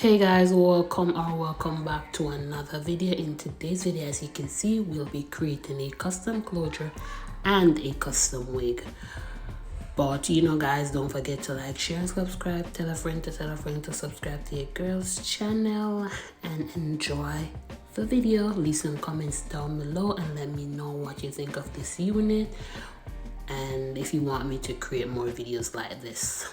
Hey guys, welcome back to another video. In today's video, as you can see, we'll be creating a custom closure and a custom wig. But guys, don't forget to like, share, and subscribe. Tell a friend to subscribe to your girl's channel and enjoy the video. Leave some comments down below and let me know what you think of this unit and if you want me to create more videos like this.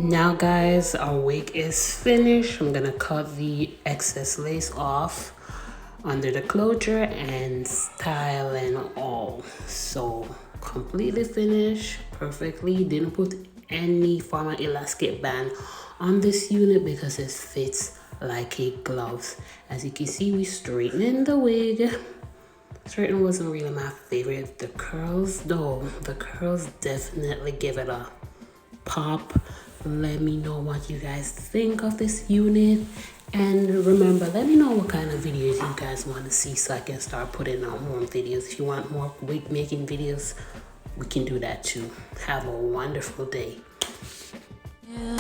Now guys, our wig is finished. I'm gonna cut the excess lace off under the closure and style and all. So completely finished, perfectly. Didn't put any form of elastic band on this unit because it fits like a glove. As you can see, we straightening the wig. Straightening wasn't really my favorite. The curls though, the curls definitely give it a pop. Let me know what you guys think of this unit, and remember, let me know what kind of videos you guys want to see so I can start putting out more videos. If you want more wig making videos, we can do that too. Have a wonderful day. Yeah.